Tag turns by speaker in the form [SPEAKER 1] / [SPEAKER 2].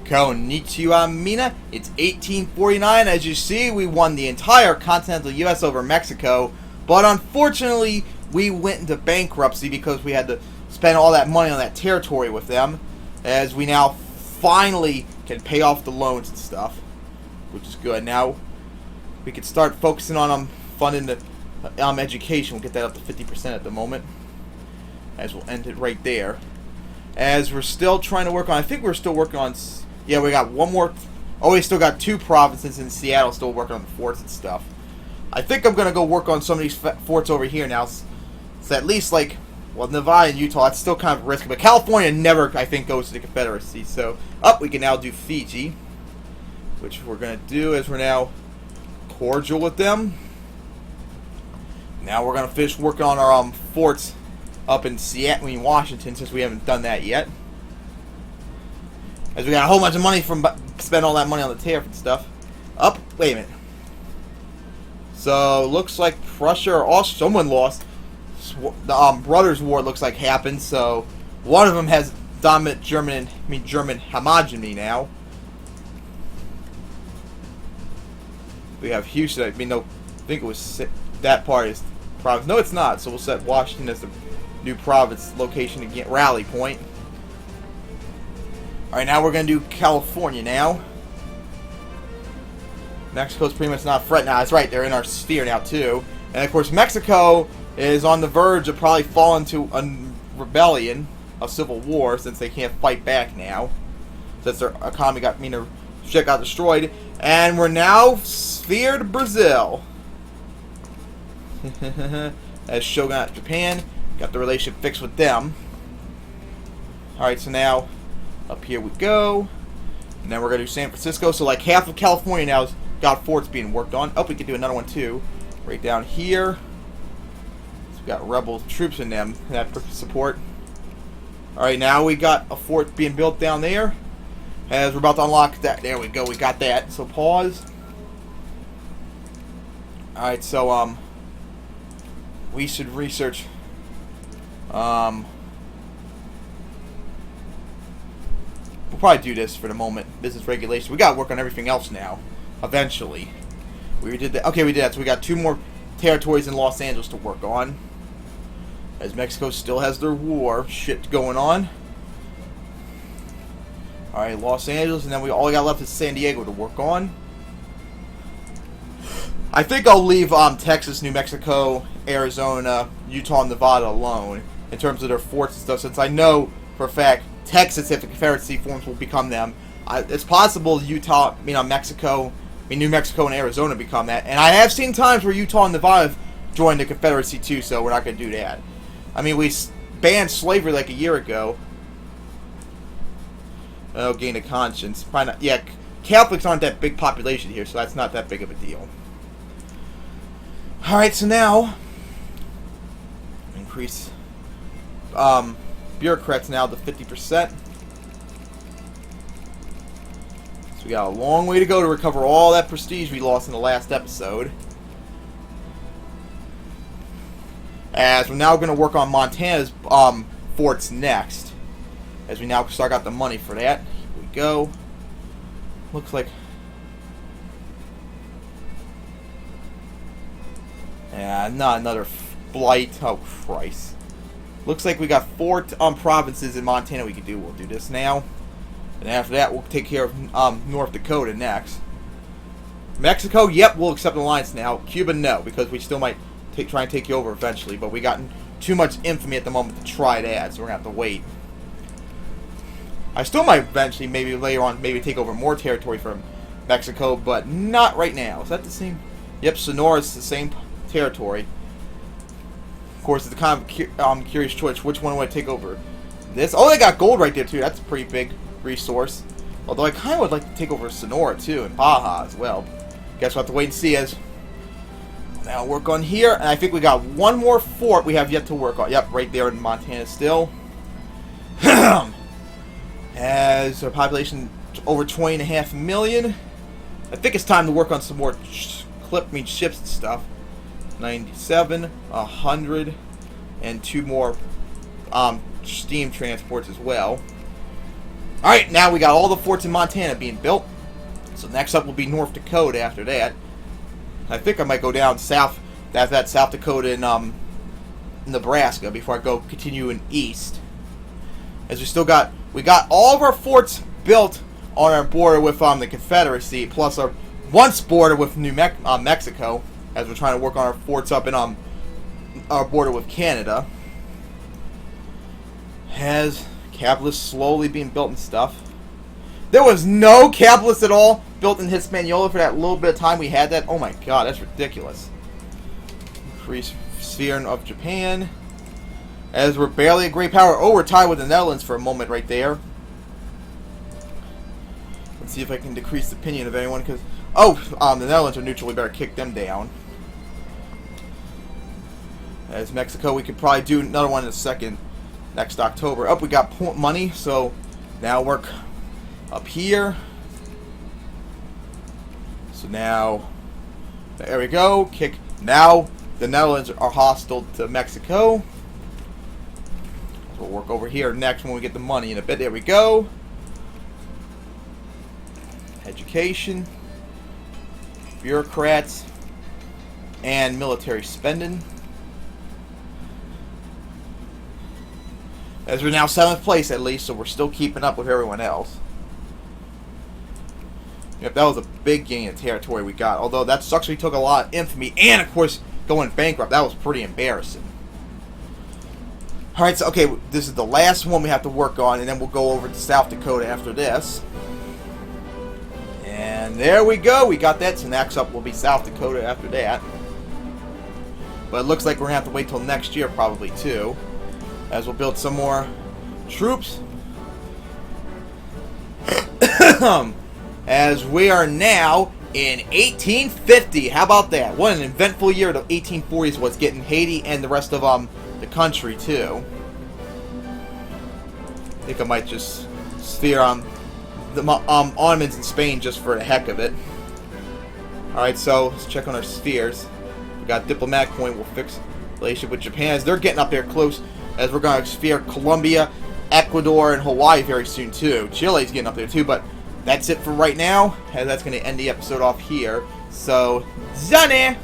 [SPEAKER 1] Konnichiwa Mina. It's 1849. As you see, we won the entire continental U.S. over Mexico, but unfortunately, we went into bankruptcy because we had to spend all that money on that territory with them, as we now finally can pay off the loans and stuff, which is good. Now, we can start focusing on funding the education. We'll get that up to 50% at the moment, as we'll end it right there. As we're still trying to work on, I think we're still working on, yeah, we got one more, oh, we still got 2 provinces in Seattle still working on the forts and stuff. I think I'm going to go work on some of these forts over here now. So at least, like, well, Nevada and Utah, that's still kind of risky. But California never, I think, goes to the Confederacy. So, we can now do Fiji, which we're going to do as we're now cordial with them. Now we're going to finish working on our forts up in Seattle and Washington, since we haven't done that yet. As we got a whole bunch of money from spend all that money on the tariff and stuff. Wait a minute. So looks like Prussia or Austria, someone lost. The Brothers' War looks like happened. So one of them has dominant German hegemony now. We have Houston. I think it was that part is province. No, it's not. So we'll set Washington as the new province location again, rally point. Alright, now we're going to do California now. Mexico's pretty much not a threat now. That's right, they're in our sphere now too. And of course Mexico is on the verge of probably falling to a rebellion, a civil war, since they can't fight back now. Since their economy got destroyed. And we're now sphered Brazil. As Shogunate Japan, got the relationship fixed with them. Alright, so now up here we go. And then we're going to do San Francisco. So like half of California now has got forts being worked on. We could do another one too. Right down here. So we got rebel troops in them. That for support. Alright, now we got a fort being built down there. As we're about to unlock that. There we go. We got that. So pause. Alright, so we should research we'll probably do this for the moment. Business regulation. We gotta work on everything else now. Eventually. We did that. Okay, we did that. So we got 2 more territories in Los Angeles to work on. As Mexico still has their war shit going on. Alright, Los Angeles, and then all we got left is San Diego to work on. I think I'll leave Texas, New Mexico, Arizona, Utah, and Nevada alone in terms of their forts and stuff, since I know for a fact Texas, if the Confederacy forms, will become them. It's possible Utah, New Mexico, and Arizona become that. And I have seen times where Utah and Nevada have joined the Confederacy too, so we're not going to do that. I mean, we banned slavery like a year ago. Oh, gain of conscience. Probably not, yeah, Catholics aren't that big population here, so that's not that big of a deal. Alright, so now increase bureaucrats now to 50%. So we got a long way to go to recover all that prestige we lost in the last episode. As we're now going to work on Montana's forts next. As we now start got the money for that. Here we go. Looks like... yeah, not another blight. Oh, Christ. Looks like we got 4 provinces in Montana we could do. We'll do this now. And after that, we'll take care of North Dakota next. Mexico, yep, we'll accept an alliance now. Cuba, no, because we still might try and take you over eventually. But we got too much infamy at the moment to try that, so we're going to have to wait. I still might eventually, maybe later on, take over more territory from Mexico, but not right now. Is that the same? Yep, Sonora is the same territory. Of course, it's kind of curious choice. Which one would I take over? This? Oh, they got gold right there, too. That's a pretty big resource. Although I kind of would like to take over Sonora, too, and Baja as well. Guess we'll have to wait and see as... now work on here. And I think we got one more fort we have yet to work on. Yep, right there in Montana still. As our population over 20.5 million. I think it's time to work on some more ships and stuff. 97, 100, and 2 more steam transports as well. Alright, now we got all the forts in Montana being built. So next up will be North Dakota after that. I think I might go down south, that South Dakota and Nebraska before I go continuing east. As we got all of our forts built on our border with the Confederacy, plus our once border with Mexico, as we're trying to work on our forts up in our border with Canada. Has capitalists slowly being built and stuff. There was no capitalists at all built in Hispaniola for that little bit of time we had that. Oh my god, that's ridiculous. Increase sphere of Japan. As we're barely a great power. Oh, we're tied with the Netherlands for a moment right there. Let's see if I can decrease the opinion of anyone, because the Netherlands are neutral. We better kick them down. As Mexico, we could probably do another one in a second next October. We got money, so now work up here. So now, there we go. Kick. Now the Netherlands are hostile to Mexico. We'll work over here next when we get the money in a bit. There we go. Education, bureaucrats, and military spending. As we're now 7th place at least, so we're still keeping up with everyone else. Yep, that was a big gain of territory we got. Although that sucks, we took a lot of infamy, and of course going bankrupt. That was pretty embarrassing. Alright, so okay, this is the last one we have to work on, and then we'll go over to South Dakota after this. And there we go, we got that. So next up will be South Dakota after that. But it looks like we're going to have to wait till next year probably too, as we'll build some more troops. As we are now in 1850. How about that? What an eventful year the 1840s was, getting Haiti and the rest of the country too. I think I might just steer the Ottomans in Spain just for the heck of it. Alright, so let's check on our spheres. We got diplomatic point. We'll fix relationship with Japan, as they're getting up there close, as we're going to sphere Colombia, Ecuador, and Hawaii very soon too. Chile's getting up there too, but that's it for right now, and that's going to end the episode off here. So, Zane!